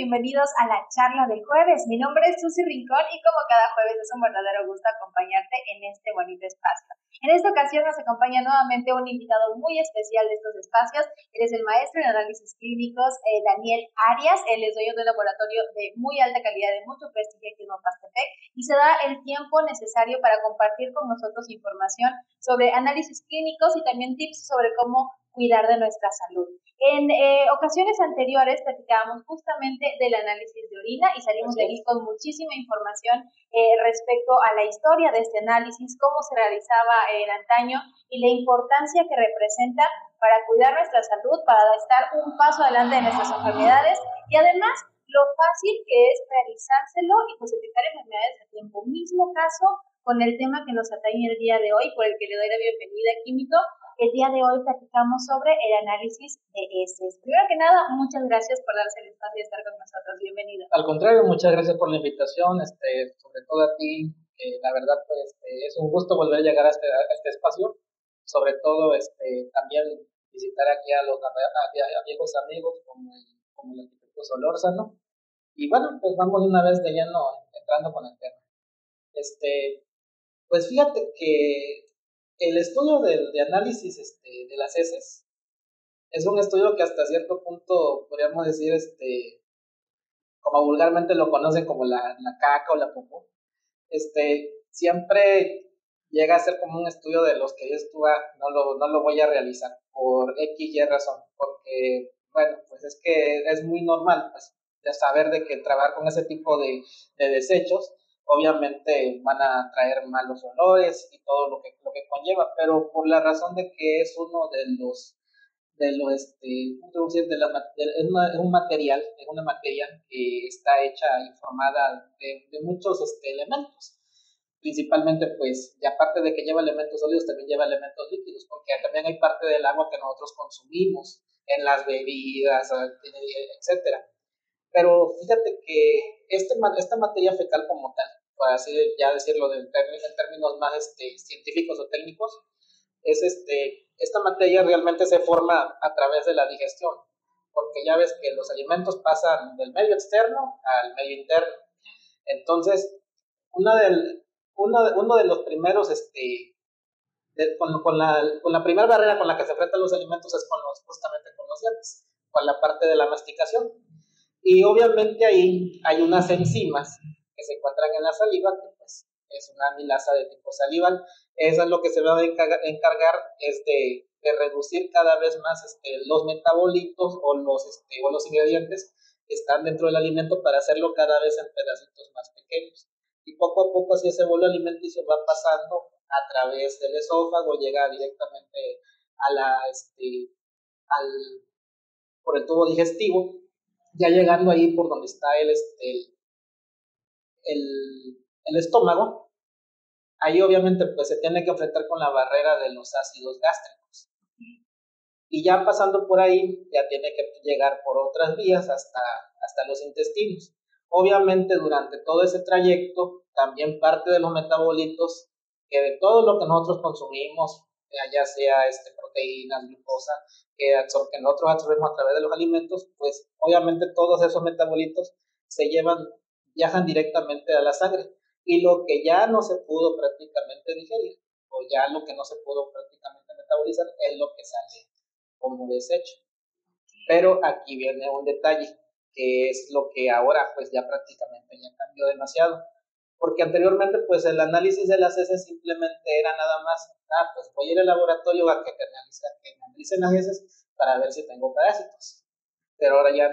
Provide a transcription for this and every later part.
bienvenidos a la charla del jueves. Mi nombre es Susy Rincón y como cada jueves es un verdadero gusto acompañarte en este bonito espacio. En esta ocasión nos acompaña nuevamente un invitado muy especial de estos espacios. Él es el maestro en análisis clínicos, Daniel Arias. Él es dueño de un laboratorio de muy alta calidad, de mucho prestigio aquí en Mopastepec, y se da el tiempo necesario para compartir con nosotros información sobre análisis clínicos y también tips sobre cómo cuidar de nuestra salud. En ocasiones anteriores platicábamos justamente del análisis de orina y salimos de aquí con muchísima información respecto a la historia de este análisis, cómo se realizaba en antaño y la importancia que representa para cuidar nuestra salud, para estar un paso adelante de nuestras enfermedades y además lo fácil que es realizárselo y pues detectar enfermedades a tiempo. Mismo caso con el tema que nos atañe el día de hoy, por el que le doy la bienvenida, Químico. El día de hoy platicamos sobre el análisis de heces. Primero que nada, muchas gracias por darse el espacio de estar con nosotros. Bienvenido. Al contrario, muchas gracias por la invitación, sobre todo a ti. La verdad, pues, es un gusto volver a llegar a este espacio. Sobre todo, también visitar aquí a viejos amigos como el arquitecto Solórzano. Y bueno, pues vamos una vez de lleno entrando con el tema. Pues fíjate que el estudio de análisis de las heces es un estudio que hasta cierto punto podríamos decir, como vulgarmente lo conocen como la caca o la popó, siempre llega a ser como un estudio de los que dices tú, no lo voy a realizar por X y razón, porque, bueno, pues es que es muy normal, pues, de saber de que trabajar con ese tipo de desechos obviamente van a traer malos olores y todo lo que conlleva, pero por la razón de que es uno de los es un material, es una materia que está hecha y formada de muchos elementos, principalmente pues, y aparte de que lleva elementos sólidos, también lleva elementos líquidos, porque también hay parte del agua que nosotros consumimos en las bebidas, etcétera. Pero fíjate que esta materia fecal como tal, para así ya decirlo en términos más científicos o técnicos, es esta materia realmente se forma a través de la digestión, porque ya ves que los alimentos pasan del medio externo al medio interno. Entonces, uno de los primeros, con la primera barrera con la que se enfrentan los alimentos es justamente con los dientes, con la parte de la masticación. Y obviamente ahí hay unas enzimas que se encuentran en la saliva, que pues es una amilasa de tipo salival. Eso es lo que se va a encargar es de reducir cada vez más los metabolitos o los ingredientes que están dentro del alimento para hacerlo cada vez en pedacitos más pequeños. Y poco a poco así ese bolo alimenticio va pasando a través del esófago, llega directamente por el tubo digestivo, ya llegando ahí por donde está el estómago. Ahí obviamente pues se tiene que enfrentar con la barrera de los ácidos gástricos. Y ya pasando por ahí, ya tiene que llegar por otras vías hasta los intestinos. Obviamente durante todo ese trayecto, también parte de los metabolitos, que de todo lo que nosotros consumimos, ya sea proteínas, glucosa, que nosotros absorbemos a través de los alimentos, pues obviamente todos esos metabolitos viajan directamente a la sangre. Y lo que ya no se pudo prácticamente digerir, o ya lo que no se pudo prácticamente metabolizar, es lo que sale como desecho. Pero aquí viene un detalle, que es lo que ahora pues ya prácticamente ya cambió demasiado. Porque anteriormente pues el análisis de las heces simplemente era nada más, pues voy a ir al laboratorio a que me analicen las heces para ver si tengo parásitos. Pero ahora ya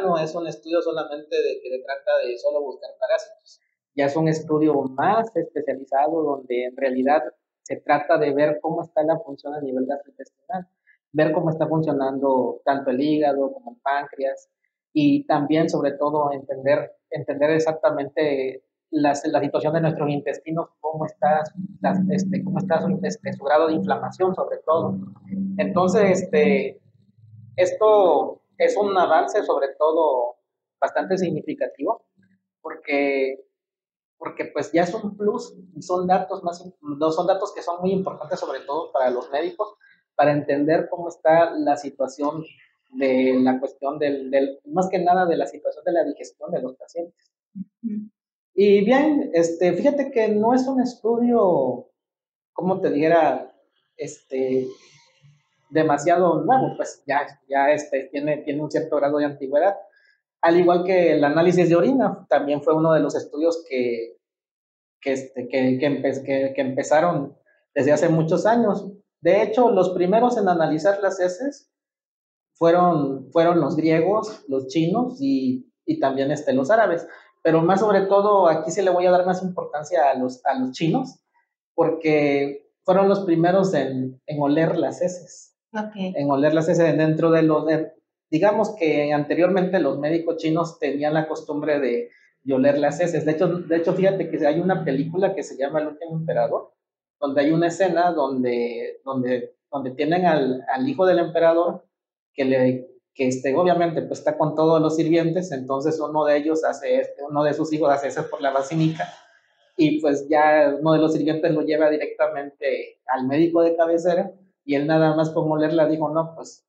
no es un estudio solamente de que se trata de solo buscar parásitos. Ya es un estudio más especializado donde en realidad se trata de ver cómo está la función a nivel gastrointestinal, ver cómo está funcionando tanto el hígado como el páncreas y también sobre todo entender exactamente la situación de nuestros intestinos, cómo está su grado de inflamación sobre todo. Entonces, esto es un avance sobre todo bastante significativo porque pues ya es un plus, son datos que son muy importantes sobre todo para los médicos, para entender cómo está la situación de la cuestión más que nada de la situación de la digestión de los pacientes. Y bien, fíjate que no es un estudio, como te dijera, demasiado nuevo, pues ya tiene un cierto grado de antigüedad. Al igual que el análisis de orina, también fue uno de los estudios que empezaron desde hace muchos años. De hecho, los primeros en analizar las heces fueron los griegos, los chinos y también los árabes. Pero más sobre todo, aquí sí le voy a dar más importancia a los chinos, porque fueron los primeros en oler las heces. Okay. En oler las heces dentro de digamos que anteriormente los médicos chinos tenían la costumbre de oler las heces. De hecho, fíjate que hay una película que se llama El último emperador, donde hay una escena donde tienen al hijo del emperador que obviamente pues está con todos los sirvientes, entonces uno de sus hijos hace eso por la vacinica, y pues ya uno de los sirvientes lo lleva directamente al médico de cabecera, y él nada más por molerla dijo, no, pues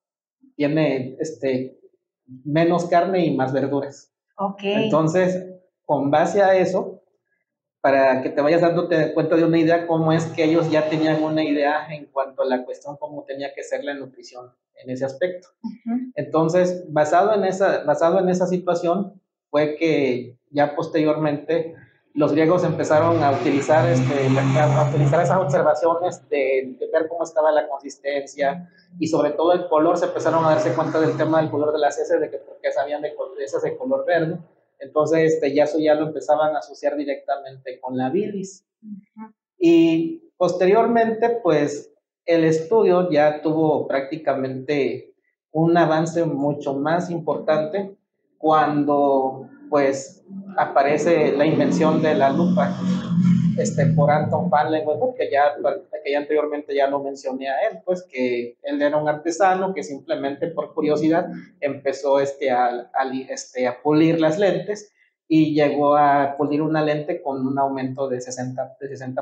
tiene menos carne y más verduras. Okay. Entonces, con base a eso, para que te vayas dándote cuenta de una idea, cómo es que ellos ya tenían una idea en cuanto a la cuestión, cómo tenía que ser la nutrición en ese aspecto. Entonces, basado en esa situación, fue que ya posteriormente los griegos empezaron a utilizar, esas observaciones de ver cómo estaba la consistencia y sobre todo el color. Se empezaron a darse cuenta del tema del color de las heces, de que porque sabían de heces de color verde. Entonces, eso ya lo empezaban a asociar directamente con la bilis. Y posteriormente, pues, el estudio ya tuvo prácticamente un avance mucho más importante cuando, pues, aparece la invención de la lupa por Anton van Leeuwenhoek, que ya anteriormente ya lo mencioné a él, pues que él era un artesano que simplemente por curiosidad empezó a pulir las lentes y llegó a pulir una lente con un aumento de 60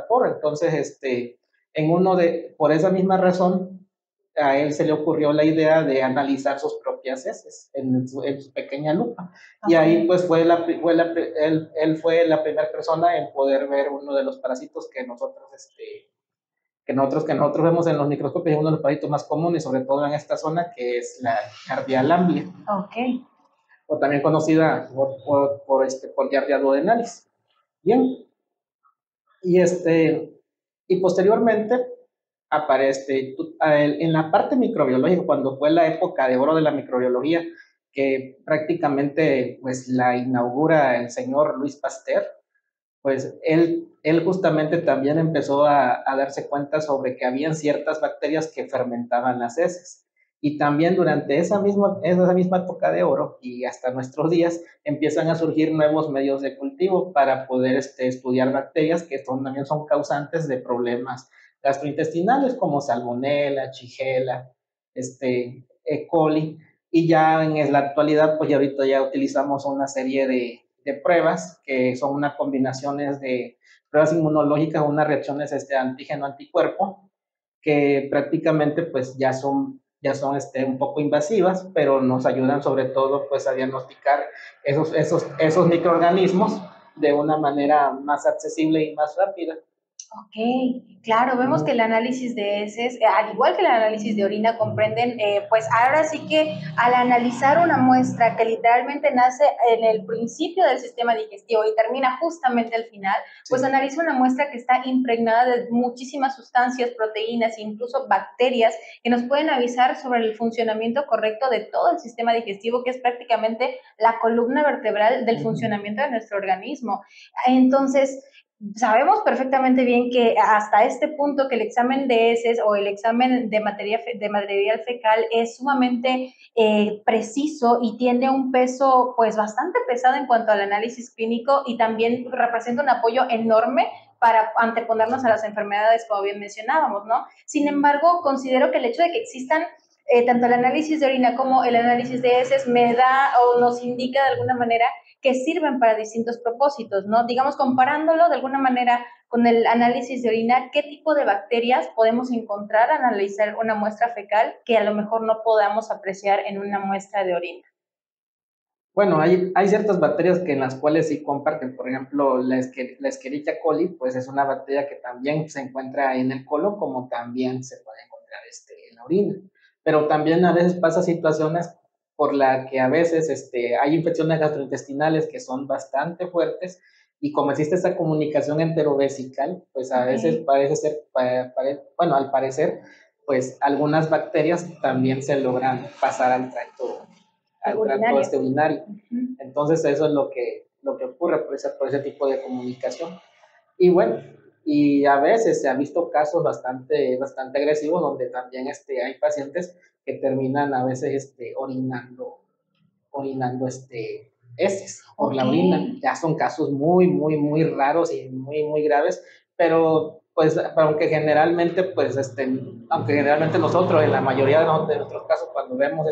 por. Entonces, por esa misma razón, a él se le ocurrió la idea de analizar sus propias heces en su pequeña lupa. Y ahí pues él fue la primera persona en poder ver uno de los parásitos que nosotros vemos en los microscopios, uno de los parásitos más comunes, sobre todo en esta zona, que es la Giardia lamblia. Okay. O también conocida por Giardia duodenalis. Bien. Y posteriormente aparece en la parte microbiológica, cuando fue la época de oro de la microbiología, que prácticamente pues la inaugura el señor Louis Pasteur, pues él justamente también empezó a darse cuenta sobre que habían ciertas bacterias que fermentaban las heces. Y también durante esa misma época de oro y hasta nuestros días empiezan a surgir nuevos medios de cultivo para poder estudiar bacterias que también son causantes de problemas gastrointestinales como Salmonella, Shigella, E. coli. Y ya en la actualidad, pues ya ahorita ya utilizamos una serie de pruebas que son unas combinaciones de pruebas inmunológicas, unas reacciones antígeno-anticuerpo, que prácticamente pues ya son un poco invasivas, pero nos ayudan sobre todo pues a diagnosticar esos microorganismos de una manera más accesible y más rápida. Ok, claro, vemos que el análisis de heces, al igual que el análisis de orina, comprenden, pues ahora sí que al analizar una muestra que literalmente nace en el principio del sistema digestivo y termina justamente al final, pues analiza una muestra que está impregnada de muchísimas sustancias, proteínas e incluso bacterias que nos pueden avisar sobre el funcionamiento correcto de todo el sistema digestivo, que es prácticamente la columna vertebral del funcionamiento de nuestro organismo. Entonces, sabemos perfectamente bien que hasta este punto que el examen de heces o el examen de material fecal es sumamente preciso y tiene un peso pues bastante pesado en cuanto al análisis clínico y también representa un apoyo enorme para anteponernos a las enfermedades, como bien mencionábamos, ¿no? Sin embargo, considero que el hecho de que existan tanto el análisis de orina como el análisis de heces me da o nos indica de alguna manera que sirven para distintos propósitos, ¿no? Digamos, comparándolo de alguna manera con el análisis de orina, ¿qué tipo de bacterias podemos encontrar al analizar una muestra fecal que a lo mejor no podamos apreciar en una muestra de orina? Bueno, hay ciertas bacterias que en las cuales sí comparten, por ejemplo, la Escherichia coli, pues es una bacteria que también se encuentra en el colon, como también se puede encontrar en la orina. Pero también a veces pasa situaciones por la que a veces hay infecciones gastrointestinales que son bastante fuertes y como existe esa comunicación enterovesical, pues a veces parece ser, bueno, al parecer, pues algunas bacterias también se logran pasar al tracto urinario. Entonces eso es lo que ocurre por ese tipo de comunicación. Y bueno, y a veces se han visto casos bastante agresivos donde también hay pacientes que terminan a veces orinando heces por la orina. Ya son casos muy raros y muy graves, pero pues aunque generalmente nosotros en la mayoría de nuestros casos cuando vemos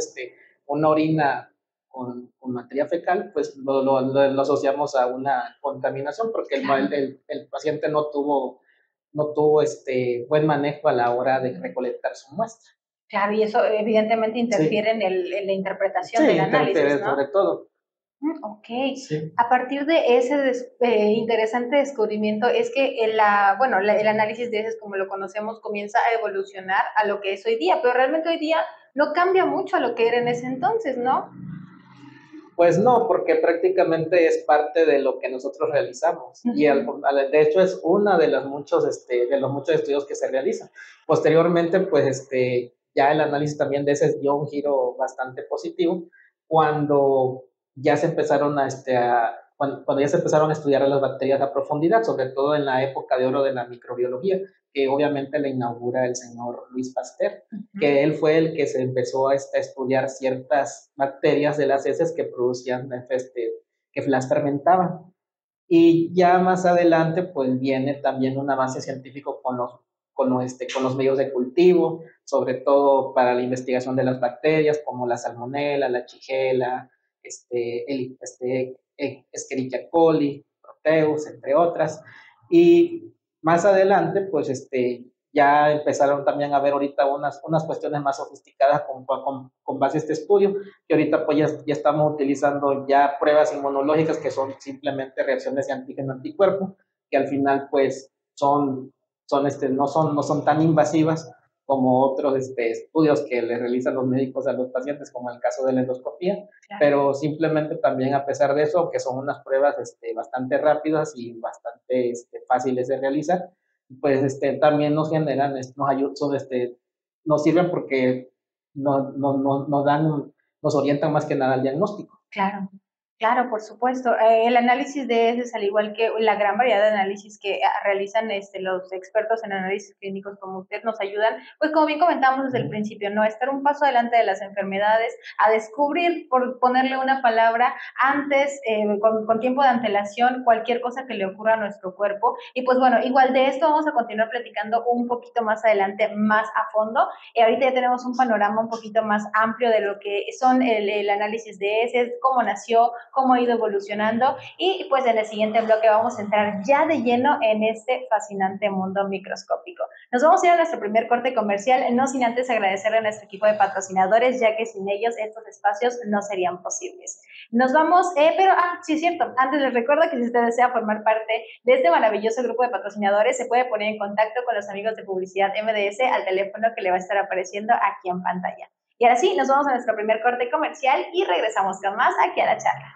una orina con materia fecal, pues lo asociamos a una contaminación porque el paciente no tuvo buen manejo a la hora de recolectar su muestra. Claro, y eso evidentemente interfiere en la interpretación del análisis, ¿no? Sobre todo. Ok. Sí. A partir de ese interesante descubrimiento es que el análisis de heces, como lo conocemos, comienza a evolucionar a lo que es hoy día, pero realmente hoy día no cambia mucho a lo que era en ese entonces, ¿no? Pues no, porque prácticamente es parte de lo que nosotros realizamos. Y de hecho es uno de los muchos estudios que se realizan. Posteriormente, pues ya el análisis también de ese dio un giro bastante positivo cuando ya se empezaron cuando ya se empezaron a estudiar a las bacterias a profundidad, sobre todo en la época de oro de la microbiología, que obviamente la inaugura el señor Louis Pasteur, que él fue el que se empezó a estudiar ciertas bacterias de las heces que producían, que las fermentaban. Y ya más adelante, pues viene también un avance científico con los medios de cultivo, sobre todo para la investigación de las bacterias, como la salmonella, la shigella, Escherichia coli, Proteus, entre otras. Y más adelante, pues ya empezaron también a ver ahorita unas cuestiones más sofisticadas con base a este estudio, que ahorita pues ya estamos utilizando ya pruebas inmunológicas que son simplemente reacciones de antígeno-anticuerpo, que al final pues no son tan invasivas como otros estudios que le realizan los médicos a los pacientes, como el caso de la endoscopía, claro. Pero simplemente también a pesar de eso, que son unas pruebas bastante rápidas y bastante fáciles de realizar, pues también nos generan, nos sirven porque nos orientan más que nada al diagnóstico. Claro, por supuesto. El análisis de heces, al igual que la gran variedad de análisis que realizan los expertos en análisis clínicos como usted, nos ayudan, pues como bien comentamos desde el principio, ¿no? Estar un paso adelante de las enfermedades, a descubrir, por ponerle una palabra, antes, con tiempo de antelación, cualquier cosa que le ocurra a nuestro cuerpo. Y pues bueno, igual de esto vamos a continuar platicando un poquito más adelante, más a fondo. Ahorita ya tenemos un panorama un poquito más amplio de lo que son el análisis de heces, cómo nació, cómo ha ido evolucionando, y pues en el siguiente bloque vamos a entrar ya de lleno en este fascinante mundo microscópico. Nos vamos a ir a nuestro primer corte comercial, no sin antes agradecerle a nuestro equipo de patrocinadores, ya que sin ellos estos espacios no serían posibles. Nos vamos, pero sí es cierto, antes les recuerdo que si usted desea formar parte de este maravilloso grupo de patrocinadores, se puede poner en contacto con los amigos de Publicidad MDS al teléfono que le va a estar apareciendo aquí en pantalla. Y ahora sí, nos vamos a nuestro primer corte comercial y regresamos con más aquí a la charla.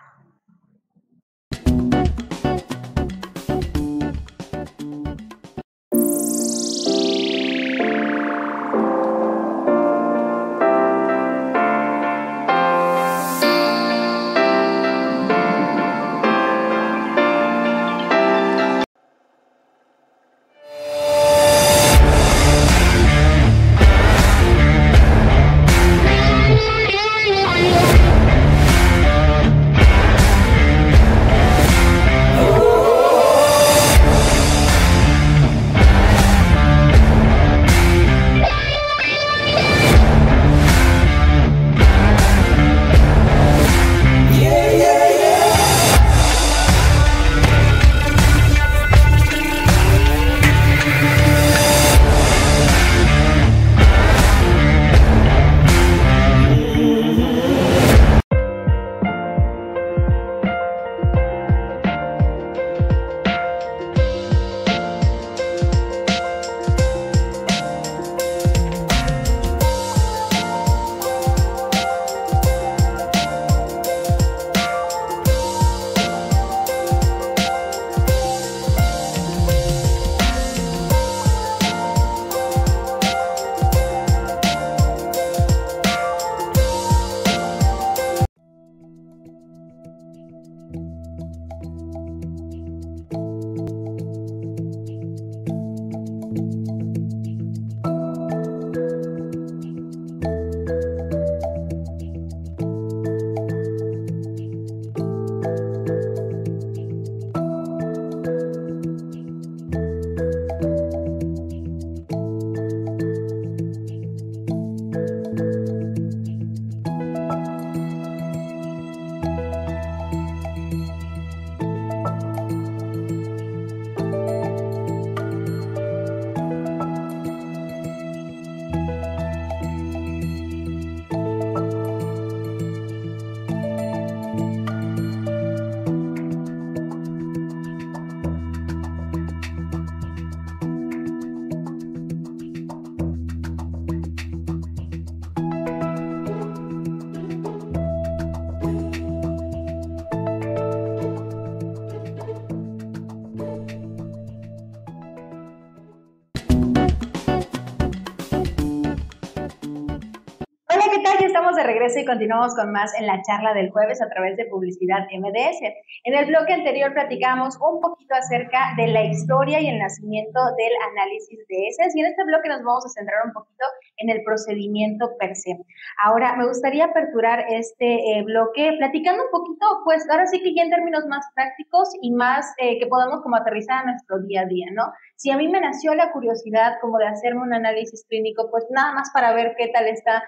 regreso y continuamos con más en la charla del jueves a través de Publicidad MDS. En el bloque anterior platicamos un poquito acerca de la historia y el nacimiento del análisis de heces, y en este bloque nos vamos a centrar un poquito en el procedimiento per se. Ahora, me gustaría aperturar este bloque platicando un poquito, pues ahora sí que ya en términos más prácticos y más que podamos como aterrizar a nuestro día a día, ¿no? Si a mí me nació la curiosidad como de hacerme un análisis clínico, pues nada más para ver qué tal está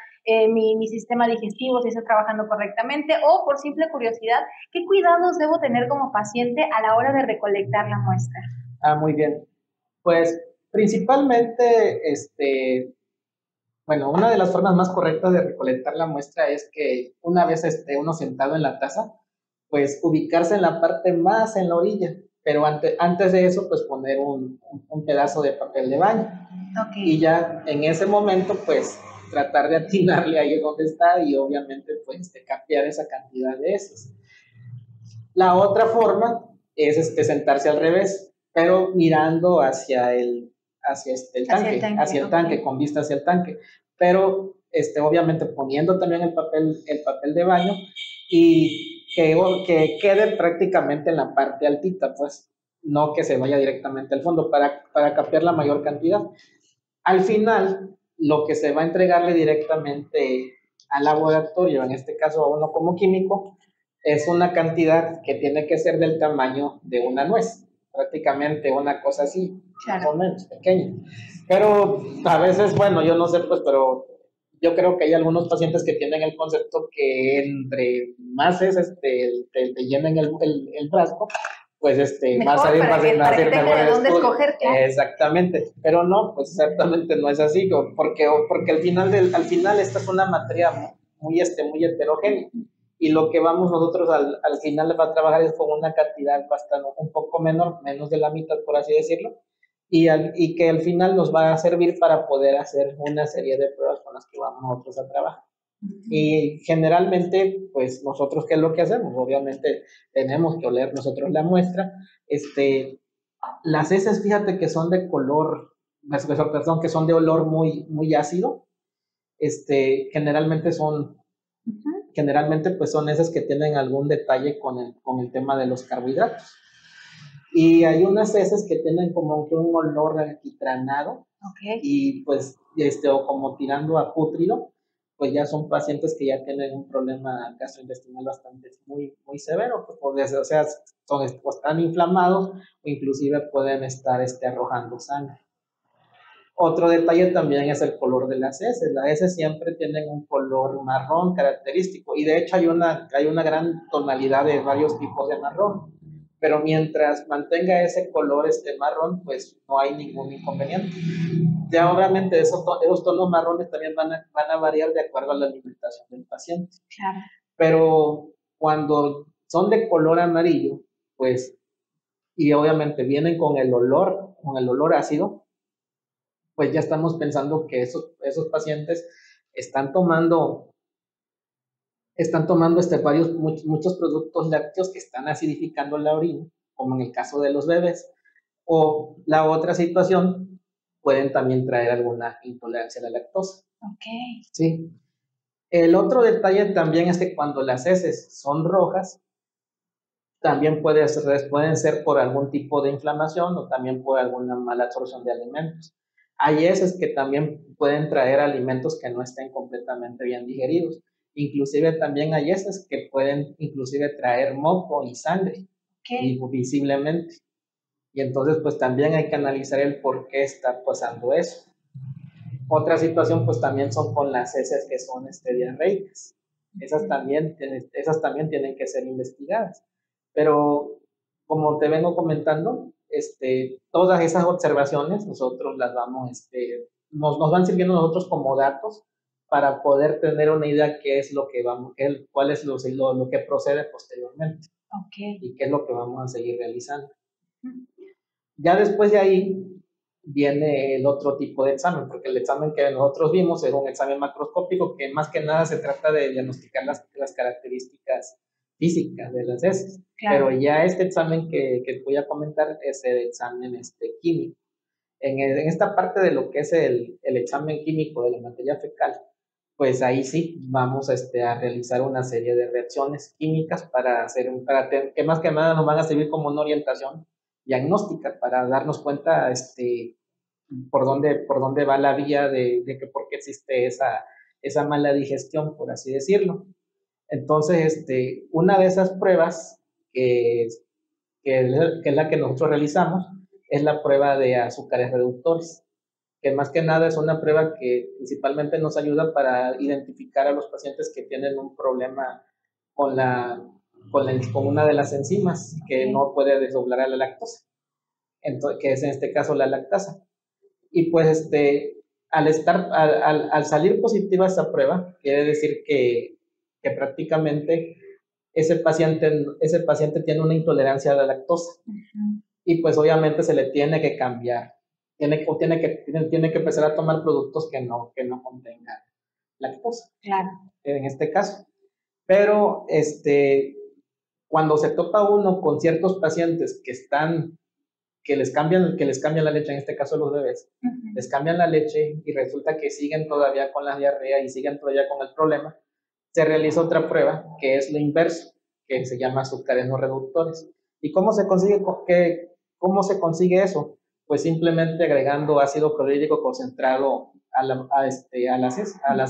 mi sistema digestivo, si está trabajando correctamente, o por simple curiosidad, ¿qué cuidados debo tener como paciente a la hora de recolectar la muestra? Muy bien. Pues principalmente, bueno, una de las formas más correctas de recolectar la muestra es que una vez esté uno sentado en la taza, pues ubicarse en la parte más en la orilla, pero antes de eso, pues poner un pedazo de papel de baño. Okay. Y ya en ese momento, pues tratar de atinarle ahí donde está y obviamente, pues capear esa cantidad de heces. La otra forma es sentarse al revés, pero mirando hacia el tanque, con vista hacia el tanque, pero obviamente poniendo también el papel de baño y que quede prácticamente en la parte altita, pues no que se vaya directamente al fondo para capear la mayor cantidad. Al final, lo que se va a entregarle directamente al laboratorio, en este caso a uno como químico, es una cantidad que tiene que ser del tamaño de una nuez, prácticamente una cosa así, claro, más o menos pequeña. Pero a veces, bueno, yo no sé, pues, pero yo creo que hay algunos pacientes que tienen el concepto que entre más te llenen el frasco, pues va a salir para que tenga de dónde escoger. Exactamente, pero no, pues exactamente no es así, porque al final esta es una materia muy heterogénea, y lo que vamos nosotros al final va a trabajar es con una cantidad bastante un poco menor, menos de la mitad, por así decirlo, y que al final nos va a servir para poder hacer una serie de pruebas con las que vamos nosotros a trabajar. Y generalmente, pues nosotros, ¿qué es lo que hacemos? Obviamente tenemos que oler nosotros la muestra. Las heces, fíjate que son de color, perdón, que son de olor muy ácido. Generalmente pues son esas que tienen algún detalle con el tema de los carbohidratos. Y hay unas heces que tienen como que un olor alquitranado, okay, y pues, o como tirando a pútrido, pues ya son pacientes que ya tienen un problema gastrointestinal bastante muy severo, pues, o sea, están inflamados o inclusive pueden estar arrojando sangre. Otro detalle también es el color de las heces. Las heces siempre tienen un color marrón característico, y de hecho hay una gran tonalidad de varios tipos de marrón, pero mientras mantenga ese color marrón, pues no hay ningún inconveniente. Ya obviamente esos tonos marrones también van a variar de acuerdo a la alimentación del paciente. Claro. Pero cuando son de color amarillo, pues, y obviamente vienen con el olor ácido, pues ya estamos pensando que esos pacientes están tomando muchos productos lácteos que están acidificando la orina, como en el caso de los bebés. O la otra situación, pueden también traer alguna intolerancia a la lactosa. Okay. Sí. El otro detalle también es que cuando las heces son rojas, también pueden ser por algún tipo de inflamación o también por alguna mala absorción de alimentos. Hay heces que también pueden traer alimentos que no estén completamente bien digeridos. Inclusive también hay heces que pueden inclusive traer moco y sangre, okay, visiblemente. Y entonces pues también hay que analizar el por qué está pasando eso. Otra situación pues también son con las heces que son diarreicas. Esas también tienen que ser investigadas. Pero como te vengo comentando, todas esas observaciones nosotros las vamos, nos van sirviendo nosotros como datos para poder tener una idea qué es lo que cuál es lo que procede posteriormente. Okay. Y qué es lo que vamos a seguir realizando. Ya después de ahí viene el otro tipo de examen, porque el examen que nosotros vimos es un examen macroscópico que más que nada se trata de diagnosticar las características físicas de las heces. Claro. Pero ya este examen que voy a comentar es el examen químico. En esta parte de lo que es el examen químico de la materia fecal, pues ahí sí vamos a realizar una serie de reacciones químicas que más que nada nos van a servir como una orientación diagnóstica para darnos cuenta por dónde va la vía de que por qué existe esa mala digestión, por así decirlo. Entonces, una de esas pruebas que es la que nosotros realizamos es la prueba de azúcares reductores, que más que nada es una prueba que principalmente nos ayuda para identificar a los pacientes que tienen un problema con, con una de las enzimas que no puede desdoblar a la lactosa, entonces, que es en este caso la lactasa. Y pues al salir positiva esa prueba, quiere decir que prácticamente ese paciente tiene una intolerancia a la lactosa. Uh-huh. Y pues obviamente se le tiene que cambiar. Tiene que empezar a tomar productos que no contengan lactosa. Claro. En este caso. Pero cuando se topa uno con ciertos pacientes que les cambian la leche, en este caso los bebés, uh-huh, les cambian la leche y resulta que siguen todavía con la diarrea y siguen todavía con el problema, se realiza otra prueba que es lo inverso, que se llama azúcares no reductores. ¿Y cómo se consigue eso? Pues simplemente agregando ácido clorhídrico concentrado a las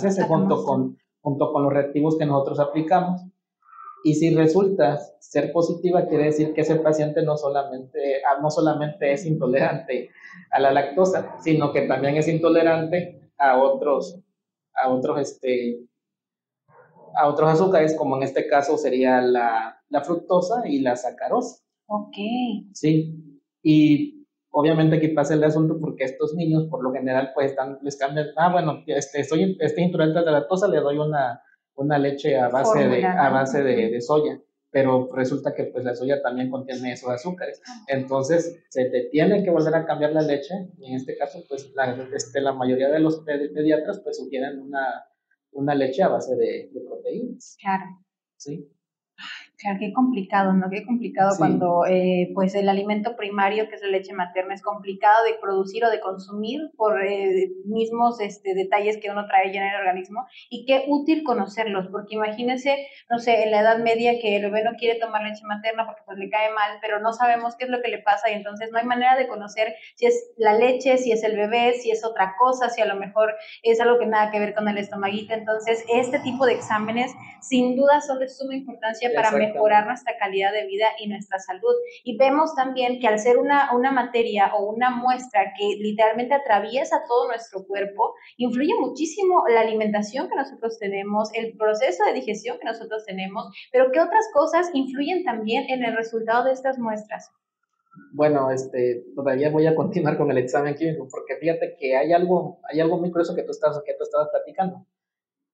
heces junto con los reactivos que nosotros aplicamos. Y si resulta ser positiva, quiere decir que ese paciente no solamente es intolerante a la lactosa, sino que también es intolerante a otros azúcares, como en este caso sería la fructosa y la sacarosa. Ok. Sí, y obviamente aquí pasa el asunto porque estos niños por lo general pues les cambian, bueno, estoy intolerante a la lactosa, le doy una leche a base de soya, pero resulta que pues la soya también contiene esos azúcares, entonces se te tiene que volver a cambiar la leche, y en este caso pues la mayoría de los pediatras pues sugieren una leche a base de proteínas. Claro. Sí. Claro, qué complicado, ¿no? Qué complicado sí. Cuando pues el alimento primario, que es la leche materna, es complicado de producir o de consumir por mismos detalles que uno trae ya en el organismo, y qué útil conocerlos, porque imagínense, no sé, en la Edad Media que el bebé no quiere tomar leche materna porque pues le cae mal, pero no sabemos qué es lo que le pasa y entonces no hay manera de conocer si es la leche, si es el bebé, si es otra cosa, si a lo mejor es algo que nada que ver con el estomaguito. Entonces este tipo de exámenes sin duda son de suma importancia para mejorar nuestra calidad de vida y nuestra salud. Y vemos también que al ser una materia o una muestra que literalmente atraviesa todo nuestro cuerpo, influye muchísimo la alimentación que nosotros tenemos, el proceso de digestión que nosotros tenemos, pero ¿qué otras cosas influyen también en el resultado de estas muestras? Bueno, todavía voy a continuar con el examen químico, porque fíjate que hay algo muy curioso que tú estabas platicando,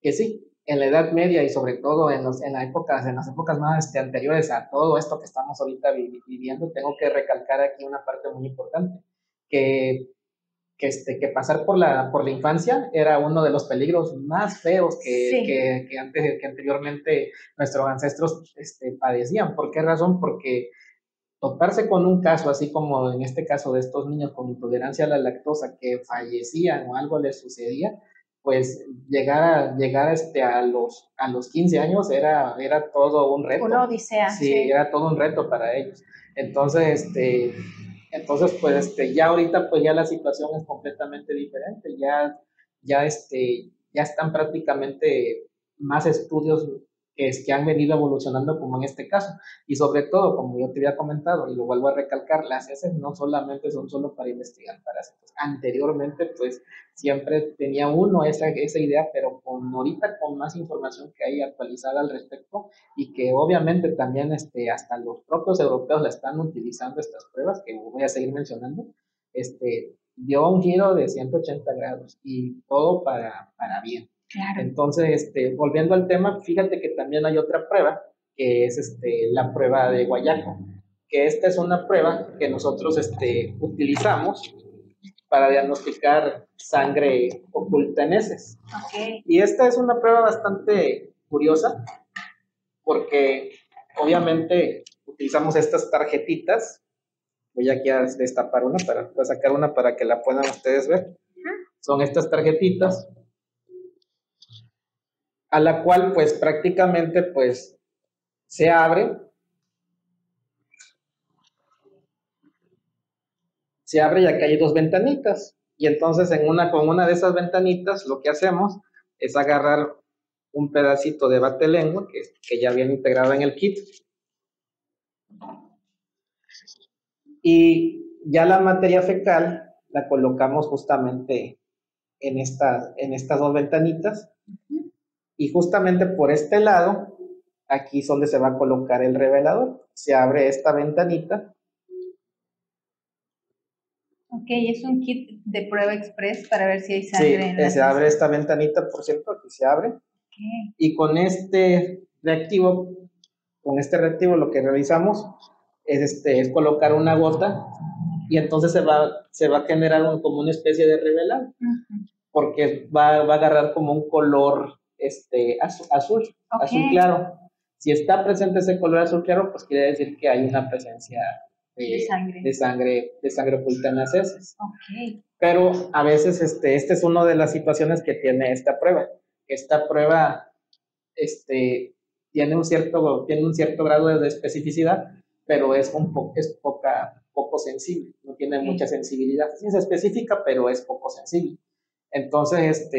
que sí, en la Edad Media y sobre todo en las épocas más anteriores a todo esto que estamos ahorita viviendo, tengo que recalcar aquí una parte muy importante, que pasar por la infancia era uno de los peligros más feos que anteriormente nuestros ancestros padecían. ¿Por qué razón? Porque toparse con un caso así como en este caso de estos niños con intolerancia a la lactosa que fallecían o algo les sucedía, pues llegar a los 15 años era todo un reto. Una odisea. Sí, era todo un reto para ellos. Entonces, pues ya ahorita pues ya la situación es completamente diferente. Ya están prácticamente más estudios que han venido evolucionando como en este caso, y sobre todo, como yo te había comentado y lo vuelvo a recalcar, las heces no solamente son solo para investigar parásitos. Anteriormente pues siempre tenía uno esa idea, pero ahorita con más información que hay actualizada al respecto, y que obviamente también hasta los propios europeos la están utilizando, estas pruebas que voy a seguir mencionando, dio un giro de 180 grados y todo para bien. Claro. Entonces, volviendo al tema, fíjate que también hay otra prueba, que es la prueba de Guayaco, que esta es una prueba que nosotros utilizamos para diagnosticar sangre oculta en heces. Okay. Y esta es una prueba bastante curiosa, porque obviamente utilizamos estas tarjetitas. Voy aquí a destapar una para sacar una para que la puedan ustedes ver. Son estas tarjetitas. a la cual pues prácticamente pues se abre y aquí hay dos ventanitas. Y entonces con una de esas ventanitas lo que hacemos es agarrar un pedacito de batelengua que ya viene integrado en el kit. Y ya la materia fecal la colocamos justamente en estas dos ventanitas. Y justamente por este lado, aquí es donde se va a colocar el revelador. Se abre esta ventanita. Ok, es un kit de prueba express para ver si hay sangre en la se abre esta ventanita, por cierto, aquí se abre. Okay. Y con este reactivo lo que realizamos es colocar una gota y entonces se va a generar como una especie de revelado, porque va a agarrar como un color azul claro. Si está presente ese color azul claro, pues quiere decir que hay una presencia de sangre oculta en las heces. Okay. Pero a veces esta es una de las situaciones que tiene esta prueba. Esta prueba tiene un cierto grado de especificidad, pero es poco sensible, no tiene mucha sensibilidad. Sí es específica, pero es poco sensible. Entonces,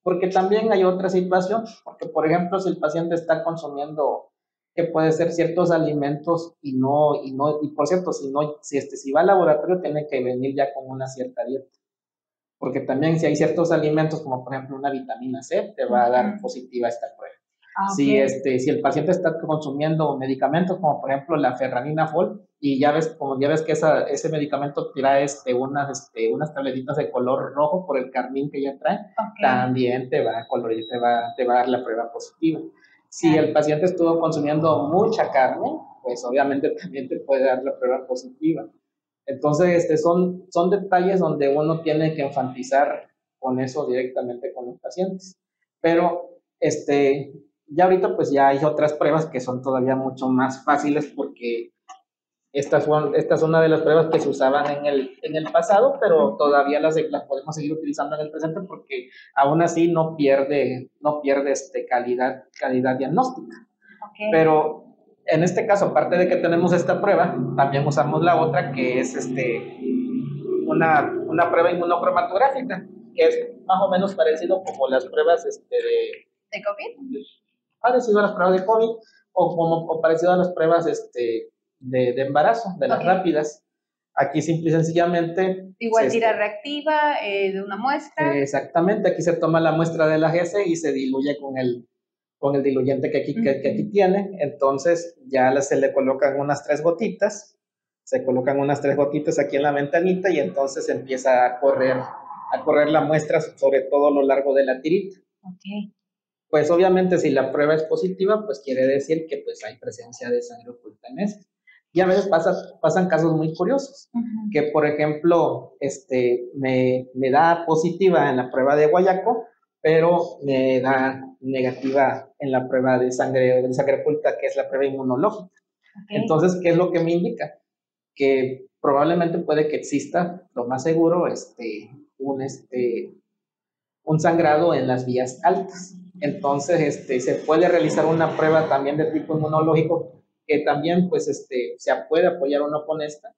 porque también hay otra situación, porque por ejemplo, si el paciente está consumiendo, que puede ser ciertos alimentos y por cierto, si va al laboratorio tiene que venir ya con una cierta dieta. Porque también si hay ciertos alimentos, como por ejemplo una vitamina C, te va a dar positiva esta prueba. Okay. Si el paciente está consumiendo medicamentos, como por ejemplo la ferranina FOL, y ya ves que ese medicamento trae unas tabletitas de color rojo por el carmín que ya trae, también te va a dar la prueba positiva. Si el paciente estuvo consumiendo mucha carne, pues obviamente también te puede dar la prueba positiva. Entonces, son detalles donde uno tiene que enfatizar con eso directamente con los pacientes. Pero, ya ahorita pues ya hay otras pruebas que son todavía mucho más fáciles porque esta es una de las pruebas que se usaban en el pasado, pero todavía las podemos seguir utilizando en el presente porque aún así no pierde calidad diagnóstica. Okay. Pero en este caso, aparte de que tenemos esta prueba, también usamos la otra que es una prueba inmunocromatográfica, que es más o menos parecido como las pruebas ¿De COVID? Parecido a las pruebas de COVID o parecido a las pruebas de embarazo, de las rápidas. Aquí simple y sencillamente... Igual tira reactiva de una muestra. Exactamente, aquí se toma la muestra de la GC y se diluye con el diluyente que aquí tiene. Entonces ya se le colocan unas 3 gotitas. Se colocan unas 3 gotitas aquí en la ventanita y entonces empieza a correr la muestra sobre todo a lo largo de la tirita. Okay. Pues obviamente si la prueba es positiva, pues quiere decir que pues hay presencia de sangre oculta en heces. Y a veces pasan casos muy curiosos, que por ejemplo, me da positiva en la prueba de guayaco, pero me da negativa en la prueba de sangre oculta, que es la prueba inmunológica. Okay. Entonces, ¿qué es lo que me indica? Que probablemente puede que exista, lo más seguro, un sangrado en las vías altas. Entonces, se puede realizar una prueba también de tipo inmunológico que también, pues, se puede apoyar o no con esta.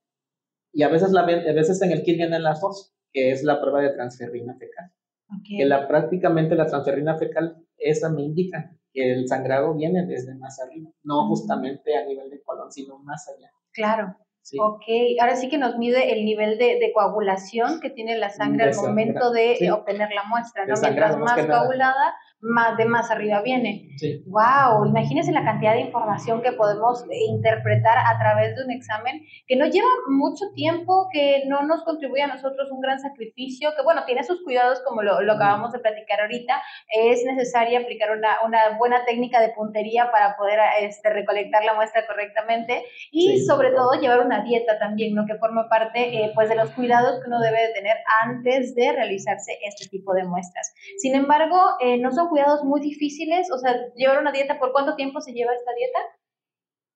Y a veces en el kit vienen las dos, que es la prueba de transferrina fecal. Okay. Que prácticamente la transferrina fecal, esa me indica que el sangrado viene desde más arriba, no justamente a nivel de colon, sino más allá. Claro. Sí. Ok, ahora sí que nos mide el nivel de coagulación que tiene la sangre al momento de obtener la muestra, ¿no? Mientras más coagulada, más arriba viene. Sí. ¡Wow! Imagínense la cantidad de información que podemos interpretar a través de un examen que no lleva mucho tiempo, que no nos contribuye a nosotros un gran sacrificio, que bueno, tiene sus cuidados como lo acabamos de platicar ahorita. Es necesario aplicar una buena técnica de puntería para poder recolectar la muestra correctamente y sobre todo llevar una dieta también, ¿no? Que forma parte pues de los cuidados que uno debe de tener antes de realizarse este tipo de muestras. Sin embargo, no son cuidados muy difíciles, o sea, llevar una dieta, ¿por cuánto tiempo se lleva esta dieta?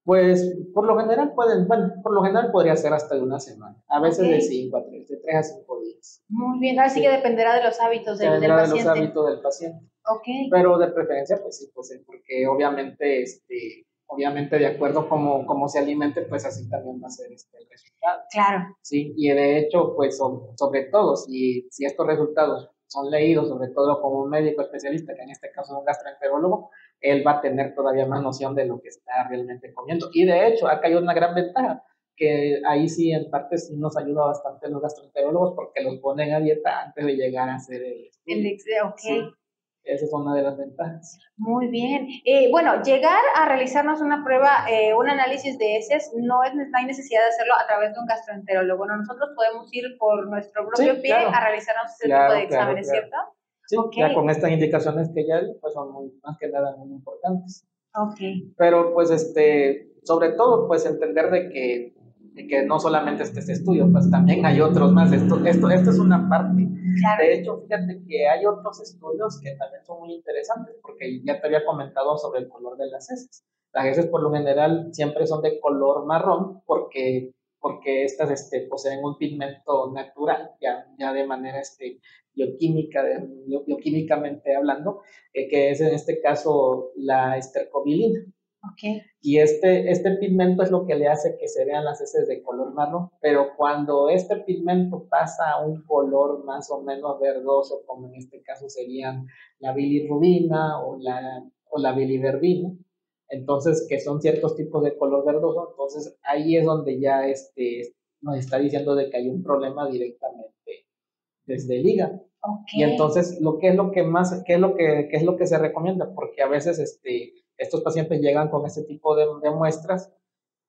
Pues por lo general podría ser hasta de una semana, a veces de 3 a 5 días. Muy bien, así que dependerá de los hábitos del paciente. Dependerá de los hábitos del paciente. Okay. Pero de preferencia, pues sí, pues porque obviamente, obviamente de acuerdo como se alimente, pues así también va a ser el resultado. Claro. Sí, y de hecho, pues sobre todo, si estos resultados son leídos, sobre todo como un médico especialista, que en este caso es un gastroenterólogo, él va a tener todavía más noción de lo que está realmente comiendo. Y de hecho, acá hay una gran ventaja, que ahí sí, en parte, sí nos ayuda bastante los gastroenterólogos, porque los ponen a dieta antes de llegar a hacer el estudio. Ok. Sí. Esa es una de las ventajas. Muy bien. Bueno, llegar a realizarnos una prueba, un análisis de heces, no hay necesidad de hacerlo a través de un gastroenterólogo. Bueno, nosotros podemos ir por nuestro propio pie a realizarnos este tipo de exámenes, ¿cierto? Sí, ya con estas indicaciones que ya pues son más que nada muy importantes. Ok. Pero pues sobre todo pues entender de que no solamente este estudio, pues también hay otros más. Esto es una parte. Claro. De hecho, fíjate que hay otros estudios que también son muy interesantes, porque ya te había comentado sobre el color de las heces. Las heces por lo general siempre son de color marrón porque estas poseen un pigmento natural, ya de manera bioquímicamente hablando, que es en este caso la estercobilina. Okay. Y este pigmento es lo que le hace que se vean las heces de color marrón, pero cuando este pigmento pasa a un color más o menos verdoso, como en este caso serían la bilirrubina o la biliverdina, entonces que son ciertos tipos de color verdoso, entonces ahí es donde ya nos está diciendo de que hay un problema directamente desde el hígado. Okay. Y entonces, ¿qué es lo que se recomienda? Porque a veces estos pacientes llegan con este tipo de muestras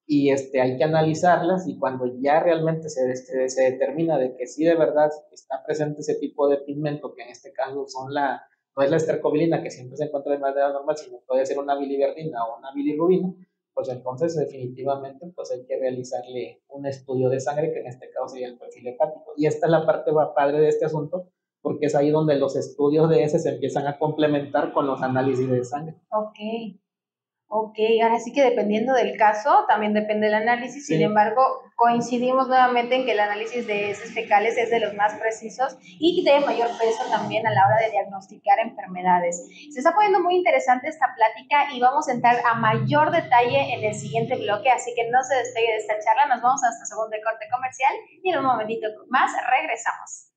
y hay que analizarlas, y cuando ya realmente se determina de que sí de verdad está presente ese tipo de pigmento, que en este caso no es la estercobilina, que siempre se encuentra de manera normal, sino puede ser una biliverdina o una bilirrubina, pues entonces definitivamente pues hay que realizarle un estudio de sangre, que en este caso sería el perfil hepático. Y esta es la parte padre de este asunto, porque es ahí donde los estudios de ese se empiezan a complementar con los análisis de sangre. Ok, ahora sí que dependiendo del caso, también depende el análisis, sí. Sin embargo, coincidimos nuevamente en que el análisis de heces fecales es de los más precisos y de mayor peso también a la hora de diagnosticar enfermedades. Se está poniendo muy interesante esta plática y vamos a entrar a mayor detalle en el siguiente bloque, así que no se despegue de esta charla, nos vamos a nuestro segundo corte comercial y en un momentito más regresamos.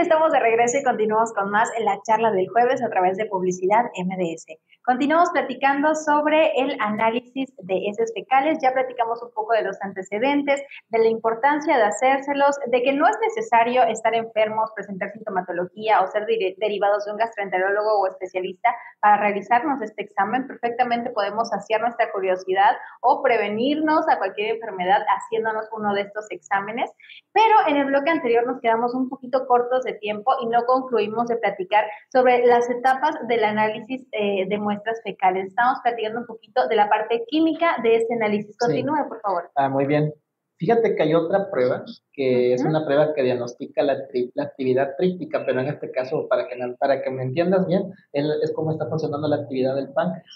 estamos de regreso y continuamos con más en la charla del jueves a través de Publicidad MDS. Continuamos platicando sobre el análisis de heces fecales. Ya platicamos un poco de los antecedentes, de la importancia de hacérselos, de que no es necesario estar enfermos, presentar sintomatología o ser derivados de un gastroenterólogo o especialista para realizarnos este examen. Perfectamente podemos saciar nuestra curiosidad o prevenirnos a cualquier enfermedad haciéndonos uno de estos exámenes. Pero en el bloque anterior nos quedamos un poquito cortos de tiempo y no concluimos de platicar sobre las etapas del análisis de muestras fecales. Estamos platicando un poquito de la parte química de este análisis. Continúe, sí, por favor. Muy bien. Fíjate que hay otra prueba, que es una prueba que diagnostica la actividad tríptica, pero en este caso, para que me entiendas bien, es cómo está funcionando la actividad del páncreas.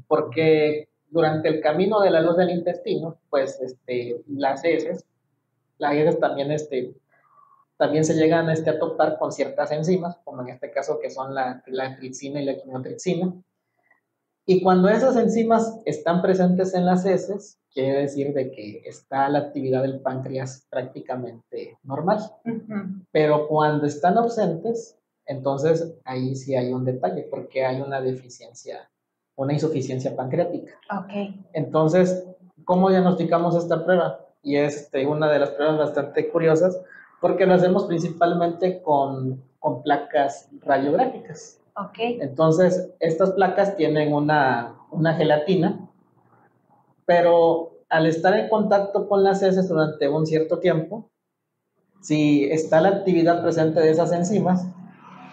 Porque durante el camino de la luz del intestino, pues las heces también se llegan a topar con ciertas enzimas, como en este caso que son la tripsina y la quimotripsina. Y cuando esas enzimas están presentes en las heces, quiere decir de que está la actividad del páncreas prácticamente normal. Pero cuando están ausentes, entonces ahí sí hay un detalle, porque hay una insuficiencia pancreática. Entonces, ¿cómo diagnosticamos esta prueba? Y es una de las pruebas bastante curiosas, porque lo hacemos principalmente con placas radiográficas. Entonces, estas placas tienen una gelatina, pero al estar en contacto con las heces durante un cierto tiempo, si está la actividad presente de esas enzimas,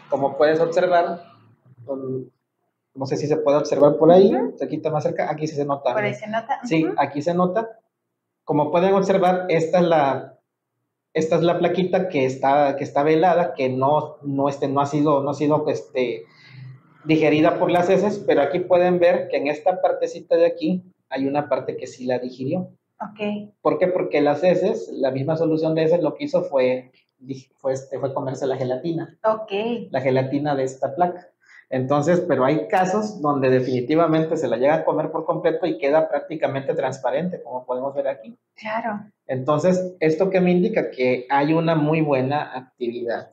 como puedes observar, no sé si se puede observar por ahí, aquí está más cerca, aquí sí se nota. Por ahí se nota. Sí, aquí se nota. Como pueden observar, esta es la plaquita que está velada, que no ha sido digerida por las heces, pero aquí pueden ver que en esta partecita de aquí hay una parte que sí la digirió. ¿Por qué? Porque las heces, la misma solución de heces, lo que hizo fue comerse la gelatina. La gelatina de esta placa. Entonces, pero hay casos donde definitivamente se la llega a comer por completo y queda prácticamente transparente, como podemos ver aquí. Claro. Entonces, ¿esto qué me indica? Que hay una muy buena actividad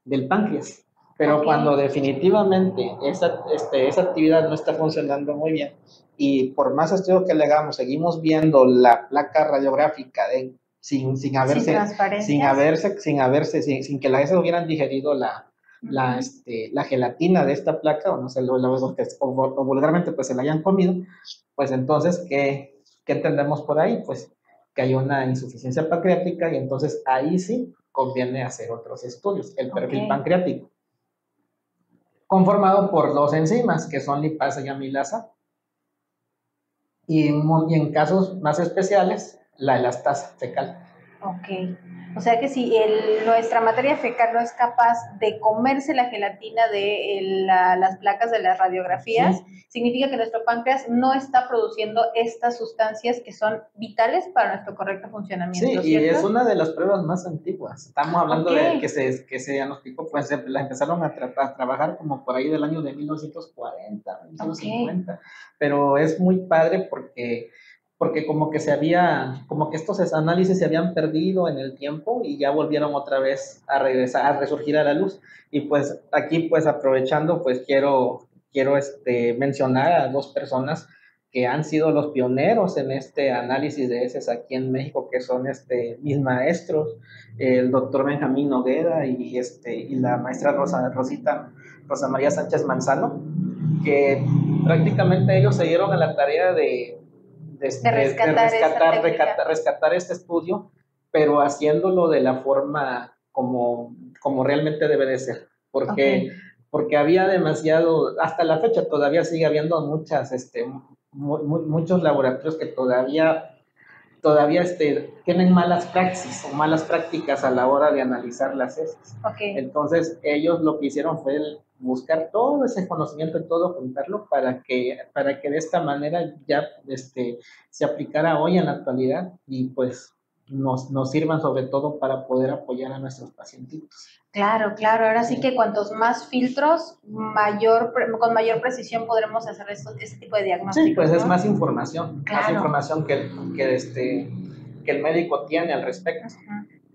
del páncreas. Pero cuando definitivamente esa actividad no está funcionando muy bien y por más estudio que le hagamos, seguimos viendo la placa radiográfica sin que las heces hubieran digerido la gelatina de esta placa, o no sé, o vulgarmente pues se la hayan comido, pues entonces, ¿qué entendemos por ahí? Pues que hay una insuficiencia pancreática y entonces ahí sí conviene hacer otros estudios, el perfil pancreático, conformado por dos enzimas, que son lipasa y amilasa, y en casos más especiales, la elastasa fecal. O sea que si nuestra materia fecal no es capaz de comerse la gelatina de las placas de las radiografías, significa que nuestro páncreas no está produciendo estas sustancias que son vitales para nuestro correcto funcionamiento. Sí, ¿cierto? Y es una de las pruebas más antiguas. Estamos hablando de que se diagnosticó, pues la empezaron a trabajar como por ahí del año de 1940, 1950. Pero es muy padre porque como que estos análisis se habían perdido en el tiempo y ya volvieron otra vez a regresar, a resurgir a la luz. Y pues aquí, pues aprovechando, pues quiero mencionar a dos personas que han sido los pioneros en este análisis de heces aquí en México, que son mis maestros, el doctor Benjamín Noguera y la maestra Rosa María Sánchez Manzano, que prácticamente ellos se dieron a la tarea de rescatar este estudio, pero haciéndolo de la forma como realmente debe de ser, porque había demasiado, hasta la fecha todavía sigue habiendo muchos laboratorios que todavía tienen malas praxis o malas prácticas a la hora de analizar las heces. Entonces ellos lo que hicieron fue buscar todo ese conocimiento y todo juntarlo para que de esta manera ya se aplicara hoy en la actualidad y pues nos sirvan sobre todo para poder apoyar a nuestros pacientitos. Claro, ahora sí que cuantos más filtros, con mayor precisión podremos hacer este tipo de diagnósticos. Sí, pues, ¿no? Es más información, que el médico tiene al respecto.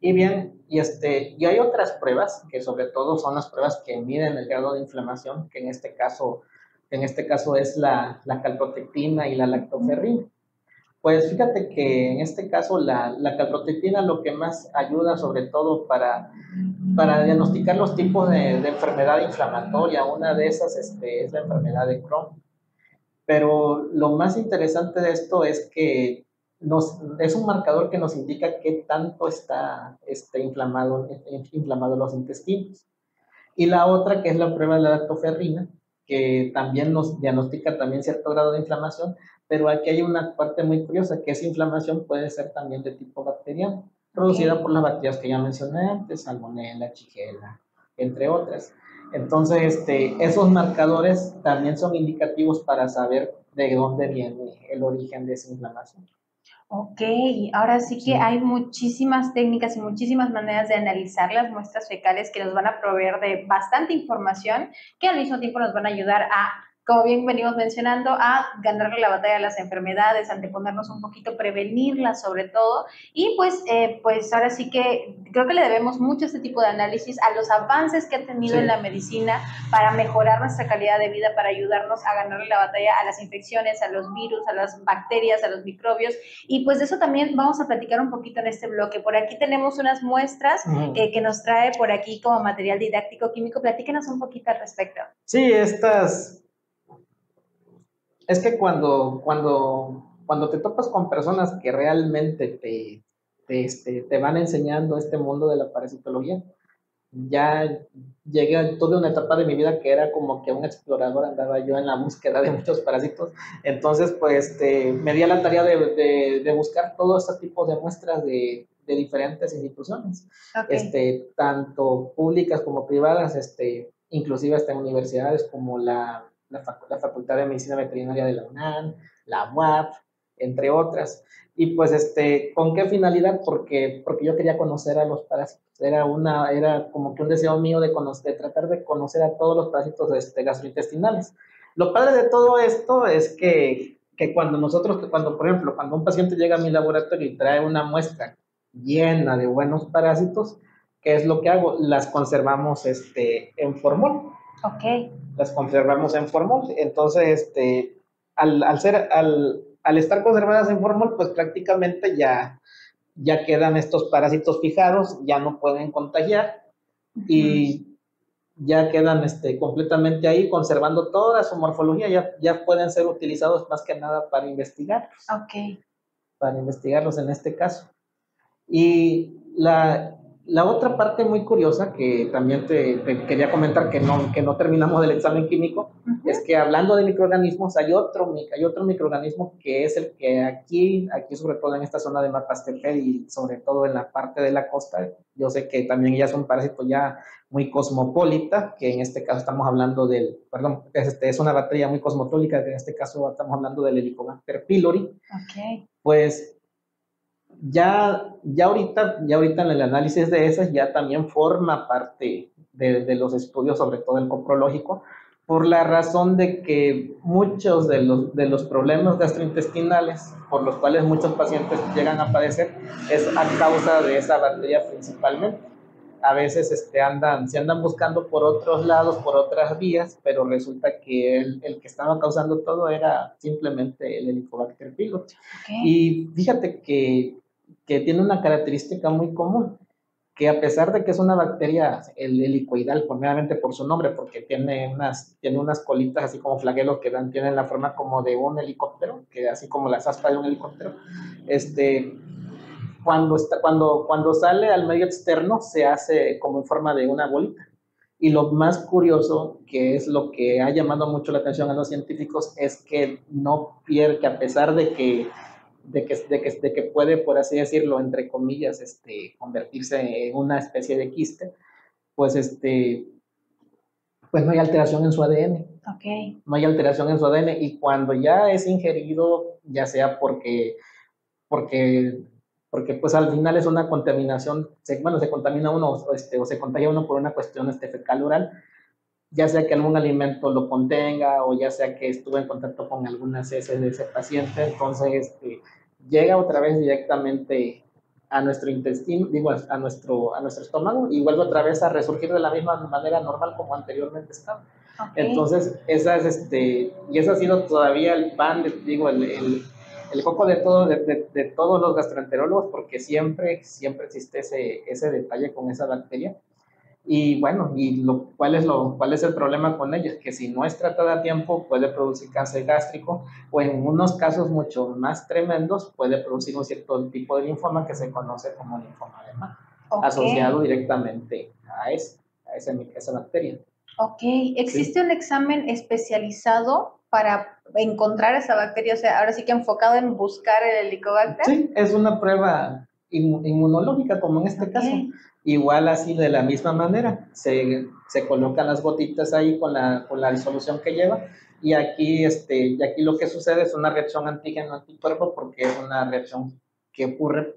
Y bien, Y hay otras pruebas, que sobre todo son las pruebas que miden el grado de inflamación, que en este caso es la calprotectina y la lactoferrina. Pues fíjate que en este caso la calprotectina lo que más ayuda sobre todo para diagnosticar los tipos de enfermedad inflamatoria. Una de esas es la enfermedad de Crohn. Pero lo más interesante de esto es que es un marcador que nos indica qué tanto está inflamado los intestinos. Y la otra, que es la prueba de la lactoferrina, que también nos diagnostica también cierto grado de inflamación, pero aquí hay una parte muy curiosa, que esa inflamación puede ser también de tipo bacteriano, producida por las bacterias que ya mencioné antes, Salmonella, Shigella, entre otras. Entonces, esos marcadores también son indicativos para saber de dónde viene el origen de esa inflamación. Ok, ahora sí que hay muchísimas técnicas y muchísimas maneras de analizar las muestras fecales que nos van a proveer de bastante información que al mismo tiempo nos van a ayudar a, como bien venimos mencionando, a ganarle la batalla a las enfermedades, anteponernos un poquito, prevenirlas sobre todo. Y pues ahora sí que creo que le debemos mucho este tipo de análisis a los avances que ha tenido en la medicina para mejorar nuestra calidad de vida, para ayudarnos a ganarle la batalla a las infecciones, a los virus, a las bacterias, a los microbios. Y pues de eso también vamos a platicar un poquito en este bloque. Por aquí tenemos unas muestras que nos trae por aquí como material didáctico químico. Platícanos un poquito al respecto. Sí, es que cuando te topas con personas que realmente te van enseñando este mundo de la parasitología, ya llegué a toda una etapa de mi vida que era como que un explorador, andaba yo en la búsqueda de muchos parásitos. Entonces pues me di a la tarea de buscar todo este tipo de muestras de diferentes instituciones, tanto públicas como privadas, inclusive hasta en universidades como la Facultad de Medicina Veterinaria de la UNAM, la UAP, entre otras. Y pues, ¿con qué finalidad? Porque yo quería conocer a los parásitos. Era como que un deseo mío de tratar de conocer a todos los parásitos gastrointestinales. Lo padre de todo esto es que por ejemplo, cuando un paciente llega a mi laboratorio y trae una muestra llena de buenos parásitos, ¿qué es lo que hago? Las conservamos en formol. Ok. Las conservamos en formol. Entonces, al estar conservadas en formol, pues prácticamente ya quedan estos parásitos fijados, ya no pueden contagiar y ya quedan completamente ahí, conservando toda su morfología, ya pueden ser utilizados más que nada para investigarlos. Ok. Para investigarlos en este caso. Y la otra parte muy curiosa que también te quería comentar, que no terminamos del examen químico, es que hablando de microorganismos, hay otro microorganismo que es el que aquí sobre todo en esta zona de Mapastepec y sobre todo en la parte de la costa, yo sé que también ya es un parásito ya muy cosmopolita, que en este caso estamos hablando es una bacteria muy cosmopolita, que en este caso estamos hablando del Helicobacter pylori. Okay. Pues ya ahorita en el análisis de esas ya también forma parte de los estudios, sobre todo el coprológico, por la razón de que muchos de los problemas gastrointestinales por los cuales muchos pacientes llegan a padecer es a causa de esa bacteria principalmente. A veces se andan buscando por otros lados, por otras vías, pero resulta que el que estaba causando todo era simplemente el Helicobacter pylori. Okay. Y fíjate que tiene una característica muy común, que a pesar de que es una bacteria helicoidal, primeramente por su nombre, porque tiene unas colitas así como flagelos que tienen la forma como de un helicóptero, que así como las aspas de un helicóptero, cuando sale al medio externo se hace como en forma de una bolita. Y lo más curioso, que es lo que ha llamado mucho la atención a los científicos, es que que a pesar de que puede, por así decirlo, entre comillas, convertirse en una especie de quiste, pues pues no hay alteración en su ADN. Okay. No hay alteración en su ADN, y cuando ya es ingerido, ya sea porque pues al final es una contaminación, se contamina uno o se contagia uno por una cuestión fecal oral, ya sea que algún alimento lo contenga o ya sea que estuvo en contacto con algunas heces de ese paciente, entonces llega otra vez directamente a nuestro intestino, digo, a nuestro estómago, y vuelve otra vez a resurgir de la misma manera normal como anteriormente estaba. Okay. Entonces, y ese ha sido todavía el pan, digo, el coco de todos los gastroenterólogos, porque siempre existe ese detalle con esa bacteria. Y bueno, ¿cuál es el problema con ella? Que si no es tratada a tiempo puede producir cáncer gástrico, o en unos casos mucho más tremendos puede producir un cierto tipo de linfoma que se conoce como linfoma de Mach, asociado directamente a esa bacteria. Ok, ¿existe un examen especializado para encontrar esa bacteria? O sea, ahora sí que enfocado en buscar el Helicobacter. Sí, es una prueba inmunológica, como en este caso. Igual así, de la misma manera, se colocan las gotitas ahí con la disolución que lleva, y aquí lo que sucede es una reacción antígeno-anticuerpo, porque es una reacción que ocurre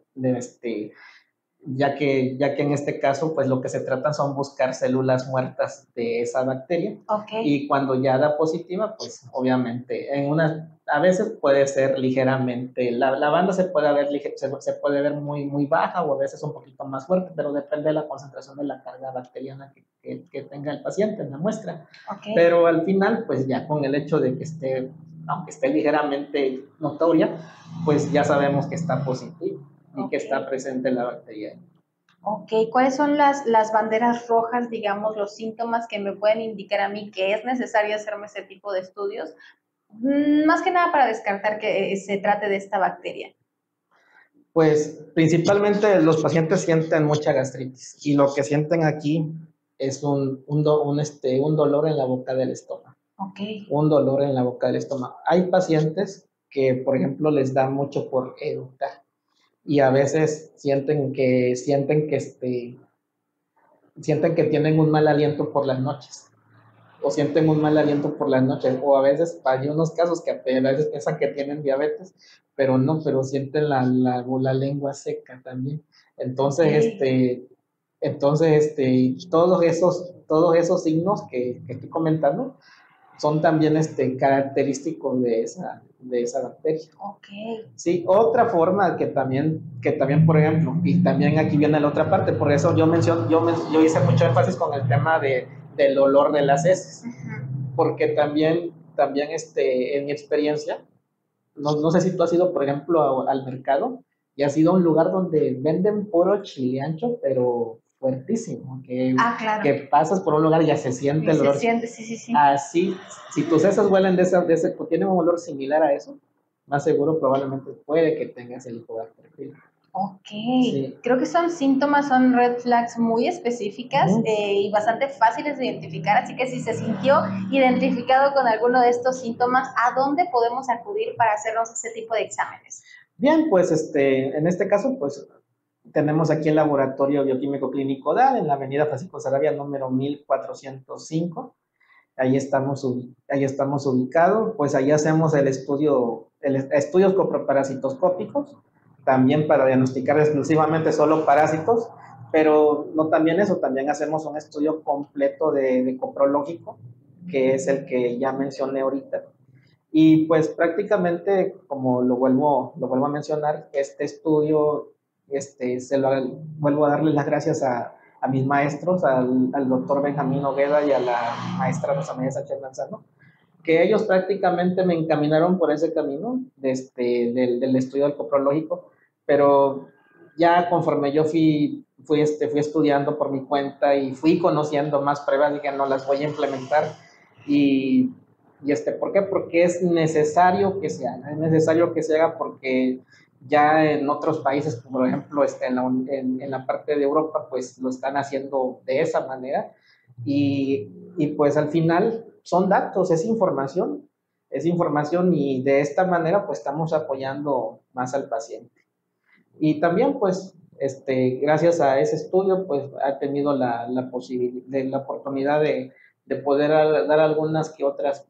ya que en este caso, pues lo que se trata son buscar células muertas de esa bacteria. Y cuando ya da positiva, pues obviamente a veces puede ser ligeramente, la banda se puede ver muy, muy baja, o a veces un poquito más fuerte, pero depende de la concentración de la carga bacteriana que tenga el paciente en la muestra. Pero al final, pues ya con el hecho de que aunque esté ligeramente notoria, pues ya sabemos que está positivo y que está presente la bacteria. Ok, ¿cuáles son las banderas rojas, digamos, los síntomas que me pueden indicar a mí que es necesario hacerme ese tipo de estudios? Más que nada para descartar que se trate de esta bacteria. Pues principalmente los pacientes sienten mucha gastritis, y lo que sienten aquí es un dolor en la boca del estómago. Un dolor en la boca del estómago. Hay pacientes que, por ejemplo, les da mucho por eructar, y a veces sienten que tienen un mal aliento por las noches, o sienten un mal aliento por las noches, o a veces hay unos casos que a veces piensan que tienen diabetes, pero no, pero sienten la lengua seca también. Entonces, todos esos signos que estoy comentando son también característicos de esa bacteria. Sí, otra forma que también, por ejemplo, y también aquí viene la otra parte, por eso yo hice mucho énfasis con el tema del olor de las heces, porque también en mi experiencia, no sé si tú has ido, por ejemplo, al mercado, y has ido a un lugar donde venden puro chile ancho, pero fuertísimo, que pasas por un lugar y ya se siente el olor. Se siente, sí. Así, si tus heces huelen tienen un olor similar a eso, más seguro probablemente puede que tengas el Helicobacter pylori. Sí. Creo que son red flags muy específicas y bastante fáciles de identificar, así que si se sintió identificado con alguno de estos síntomas, ¿a dónde podemos acudir para hacernos ese tipo de exámenes? Bien, pues en este caso, pues tenemos aquí el Laboratorio Bioquímico Clínico DAL en la avenida Francisco Sarabia, número 1405. Ahí estamos ubicados, pues ahí hacemos estudios coproparasitoscópicos, también para diagnosticar exclusivamente solo parásitos, pero no también eso, también hacemos un estudio completo de coprológico, que es el que ya mencioné ahorita. Y pues prácticamente, como lo vuelvo a mencionar, este estudio, vuelvo a darle las gracias a mis maestros, al doctor Benjamín Ogueda y a la maestra Rosa María Sánchez Manzano, que ellos prácticamente me encaminaron por ese camino del estudio del coprológico, pero ya conforme yo fui estudiando por mi cuenta y fui conociendo más pruebas, dije, no, las voy a implementar. ¿Por qué? Porque es necesario que se haga, porque ya en otros países, por ejemplo, en la parte de Europa, pues lo están haciendo de esa manera, y pues al final son datos, es información, y de esta manera pues estamos apoyando más al paciente. Y también pues gracias a ese estudio pues ha tenido la oportunidad de poder dar algunas que otras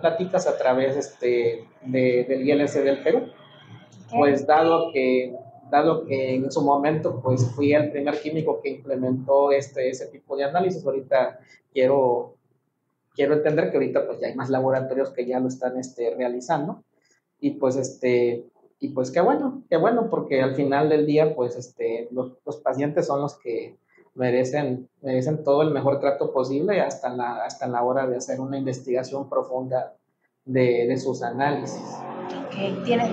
pláticas a través del ILC del Perú. Pues dado que en su momento pues fui el primer químico que implementó ese tipo de análisis, ahorita quiero entender que ahorita pues ya hay más laboratorios que ya lo están realizando, y pues y pues qué bueno, porque al final del día, pues los pacientes son los que merecen todo el mejor trato posible hasta la hora de hacer una investigación profunda de sus análisis. Ok, tienes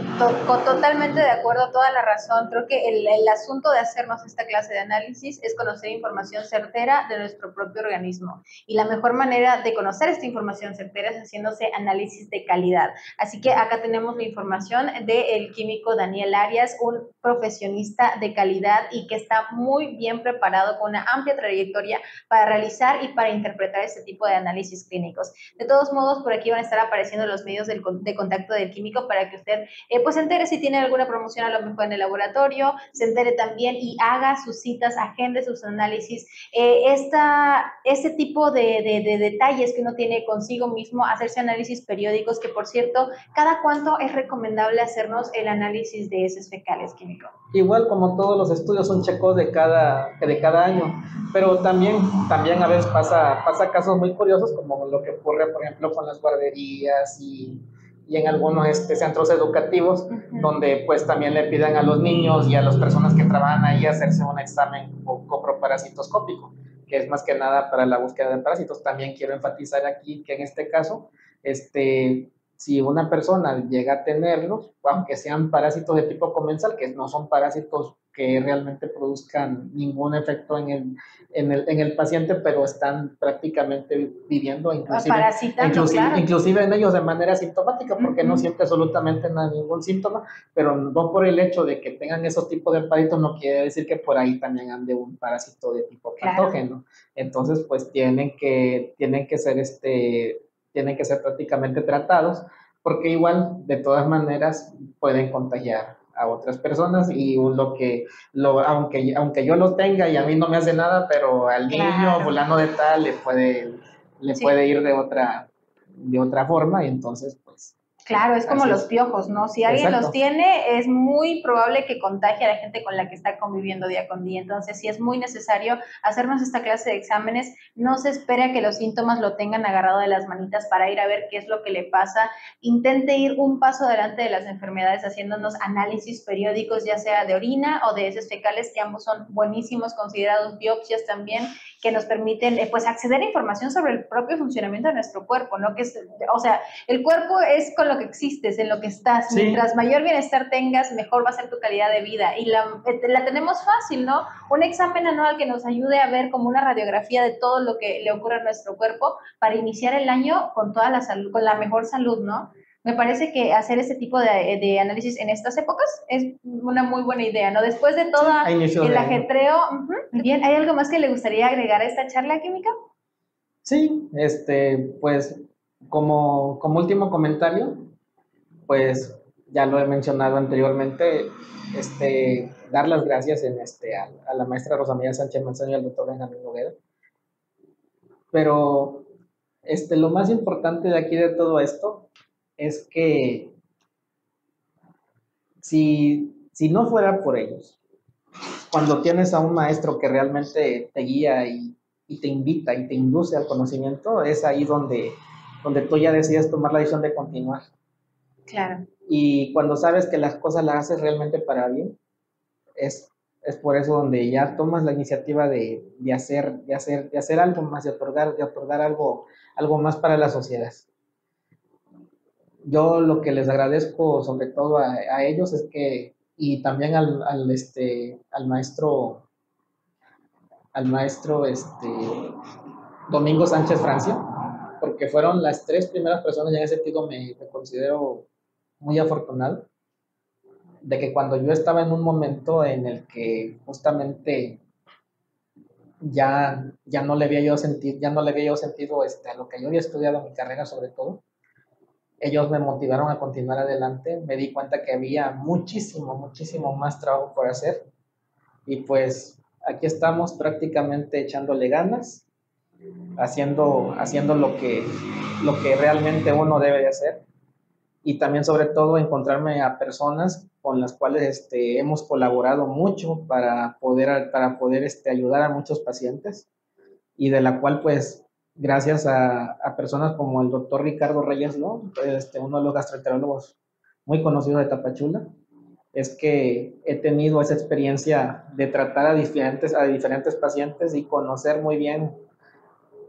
totalmente de acuerdo, toda la razón. Creo que el asunto de hacernos esta clase de análisis es conocer información certera de nuestro propio organismo. Y la mejor manera de conocer esta información certera es haciéndose análisis de calidad. Así que acá tenemos la información del químico Daniel Arias, un profesionista de calidad y que está muy bien preparado con una amplia trayectoria para realizar y para interpretar este tipo de análisis clínicos. De todos modos, por aquí van a estar apareciendo los medios de contacto del químico para que usted pues se entere si tiene alguna promoción a lo mejor en el laboratorio, se entere también y haga sus citas, agende sus análisis. Este tipo de detalles que uno tiene consigo mismo, hacerse análisis periódicos, que por cierto, ¿cada cuánto es recomendable hacernos el análisis de heces fecales, químico? Igual como todos los estudios son checos de cada año, pero también a veces pasa casos muy curiosos como lo que ocurre, por ejemplo, con las guarderías y en algunos centros educativos, donde pues también le piden a los niños y a las personas que trabajan ahí hacerse un examen coproparasitoscópico, que es más que nada para la búsqueda de parásitos. También quiero enfatizar aquí que en este caso, si una persona llega a tenerlos, aunque sean parásitos de tipo comensal, que no son parásitos que realmente produzcan ningún efecto en el paciente, pero están prácticamente viviendo, inclusive en ellos de manera sintomática, porque no siente absolutamente ningún síntoma, pero no por el hecho de que tengan esos tipos de parásitos no quiere decir que por ahí también ande un parásito de tipo patógeno. Entonces, pues tienen que ser prácticamente tratados, porque igual, de todas maneras, pueden contagiar a otras personas y aunque yo lo tenga y a mí no me hace nada, pero al niño fulano de tal le puede ir de otra forma, y entonces pues... Claro, es como los piojos, ¿no? Si alguien los tiene, es muy probable que contagie a la gente con la que está conviviendo día con día. Entonces, sí es muy necesario hacernos esta clase de exámenes. No se espere a que los síntomas lo tengan agarrado de las manitas para ir a ver qué es lo que le pasa. Intente ir un paso adelante de las enfermedades haciéndonos análisis periódicos, ya sea de orina o de heces fecales, que ambos son buenísimos, considerados biopsias también, que nos permiten pues acceder a información sobre el propio funcionamiento de nuestro cuerpo, ¿no? O sea, el cuerpo es con lo que existes, en lo que estás. Sí. Mientras mayor bienestar tengas, mejor va a ser tu calidad de vida. Y la tenemos fácil, ¿no? Un examen anual que nos ayude a ver como una radiografía de todo lo que le ocurre a nuestro cuerpo para iniciar el año con toda la salud, con la mejor salud, ¿no? Me parece que hacer ese tipo de análisis en estas épocas es una muy buena idea, ¿no? Después de todo el ajetreo. Bien, ¿hay algo más que le gustaría agregar a esta charla, química? Sí, pues como último comentario, pues ya lo he mencionado anteriormente, dar las gracias a la maestra Rosa María Sánchez Manzano y al doctor Benjamín Noguera. Pero lo más importante de aquí de todo esto es que si no fuera por ellos, cuando tienes a un maestro que realmente te guía y te invita y te induce al conocimiento, es ahí donde tú ya decides tomar la decisión de continuar. Claro. Y cuando sabes que las cosas las haces realmente para bien, es por eso donde ya tomas la iniciativa de hacer algo más, de otorgar algo más para la sociedad. Yo lo que les agradezco sobre todo a ellos es que, y también al maestro Domingo Sánchez Francia, porque fueron las 3 primeras personas, y en ese sentido me considero muy afortunado, de que cuando yo estaba en un momento en el que justamente ya no le había yo sentido a lo que yo había estudiado en mi carrera, sobre todo, ellos me motivaron a continuar adelante. Me di cuenta que había muchísimo más trabajo por hacer, y pues aquí estamos prácticamente echándole ganas, haciendo lo que realmente uno debe de hacer, y también sobre todo encontrarme a personas con las cuales hemos colaborado mucho para poder ayudar a muchos pacientes, y de la cual pues gracias a personas como el doctor Ricardo Reyes, ¿no? Uno de los gastroenterólogos muy conocidos de Tapachula, es que he tenido esa experiencia de tratar a diferentes pacientes y conocer muy bien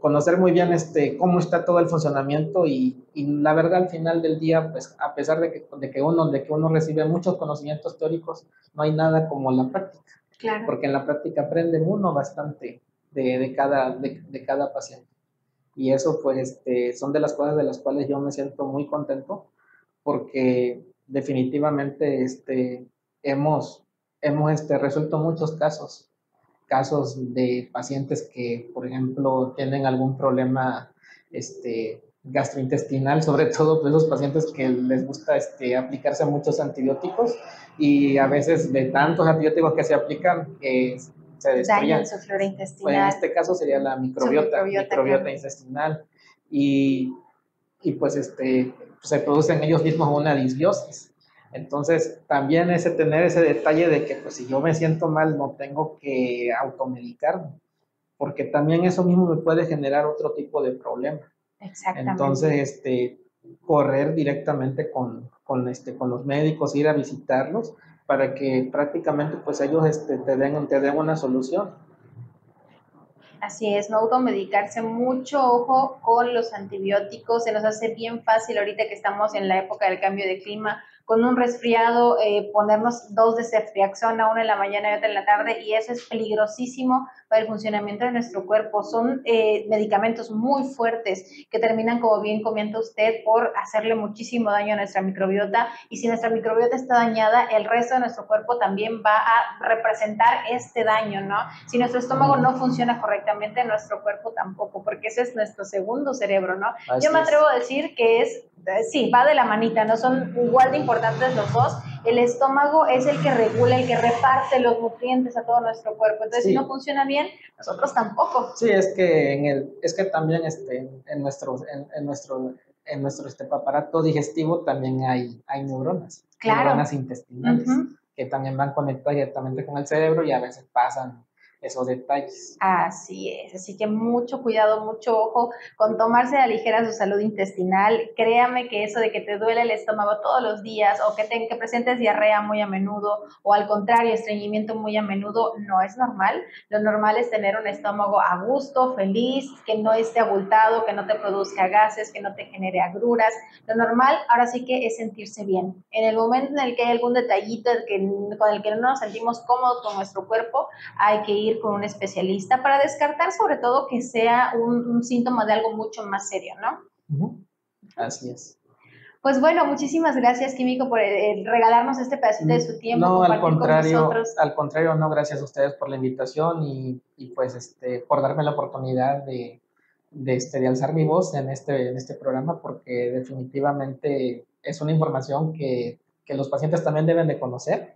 cómo está todo el funcionamiento y la verdad al final del día, pues a pesar de que uno recibe muchos conocimientos teóricos, no hay nada como la práctica. Claro. Porque en la práctica aprende uno bastante de cada paciente. Y eso pues son de las cosas de las cuales yo me siento muy contento, porque definitivamente hemos resuelto muchos casos de pacientes que, por ejemplo, tienen algún problema gastrointestinal, sobre todo pues, esos pacientes que les gusta aplicarse muchos antibióticos y a veces de tantos antibióticos que se aplican se destruyen. Dañan su flora intestinal. Pues en este caso sería la microbiota intestinal y pues se produce en ellos mismos una disbiosis. Entonces, también tener ese detalle de que pues si yo me siento mal no tengo que automedicarme, porque también eso mismo me puede generar otro tipo de problema. Exactamente. Entonces, correr directamente con los médicos, ir a visitarlos para que prácticamente pues ellos te den una solución. Así es, no automedicarse, mucho ojo con los antibióticos, se nos hace bien fácil ahorita que estamos en la época del cambio de clima, con un resfriado, ponernos 2 de ceftriaxona, 1 en la mañana y otra en la tarde, y eso es peligrosísimo para el funcionamiento de nuestro cuerpo. Son medicamentos muy fuertes que terminan, como bien comenta usted, por hacerle muchísimo daño a nuestra microbiota, y si nuestra microbiota está dañada, el resto de nuestro cuerpo también va a representar este daño, ¿no? Si nuestro estómago no funciona correctamente, nuestro cuerpo tampoco, porque ese es nuestro segundo cerebro, ¿no? Yo me atrevo a decir que sí, va de la manita, no son igual de importantes los dos. El estómago es el que regula, el que reparte los nutrientes a todo nuestro cuerpo. Entonces, si no funciona bien, nosotros tampoco. Sí, es que también en nuestro aparato digestivo también hay neuronas, neuronas intestinales, que también van conectadas directamente con el cerebro y a veces pasan esos detalles. Así es, así que mucho cuidado, mucho ojo con tomarse a la ligera su salud intestinal. Créame que eso de que te duele el estómago todos los días o que presentes diarrea muy a menudo o al contrario, estreñimiento muy a menudo, no es normal. Lo normal es tener un estómago a gusto, feliz, que no esté abultado, que no te produzca gases, que no te genere agruras. Lo normal ahora sí que es sentirse bien. En el momento en el que hay algún detallito con el que no nos sentimos cómodos con nuestro cuerpo, hay que ir con un especialista para descartar sobre todo que sea un síntoma de algo mucho más serio, ¿no? Así es. Pues bueno, muchísimas gracias, Químico, por regalarnos este pedacito de su tiempo. No, al contrario, no, gracias a ustedes por la invitación y pues por darme la oportunidad de alzar mi voz en este programa, porque definitivamente es una información que los pacientes también deben de conocer,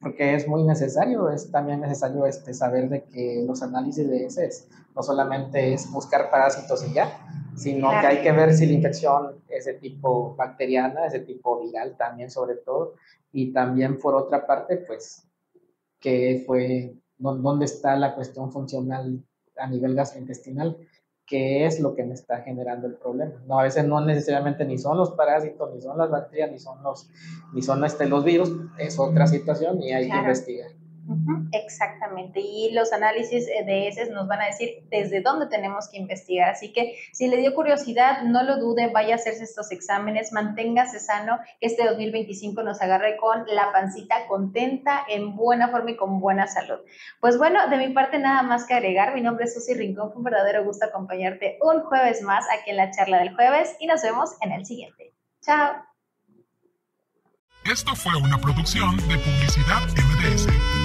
porque es muy necesario, es también necesario saber de que los análisis de heces no solamente es buscar parásitos y ya, sino que hay que ver si la infección es de tipo bacteriana, es de tipo viral también sobre todo, y también por otra parte, pues, dónde está la cuestión funcional a nivel gastrointestinal, qué es lo que me está generando el problema. No, a veces no necesariamente ni son los parásitos, ni son las bacterias, ni son los virus, es otra situación y hay que investigar. Exactamente, y los análisis de heces nos van a decir desde dónde tenemos que investigar, así que si le dio curiosidad, no lo dude, vaya a hacerse estos exámenes, manténgase sano, que este 2025 nos agarre con la pancita contenta, en buena forma y con buena salud. Pues bueno, de mi parte nada más que agregar, mi nombre es Susy Rincón, fue un verdadero gusto acompañarte un jueves más aquí en la charla del jueves y nos vemos en el siguiente. ¡Chao! Esto fue una producción de Publicidad MDS.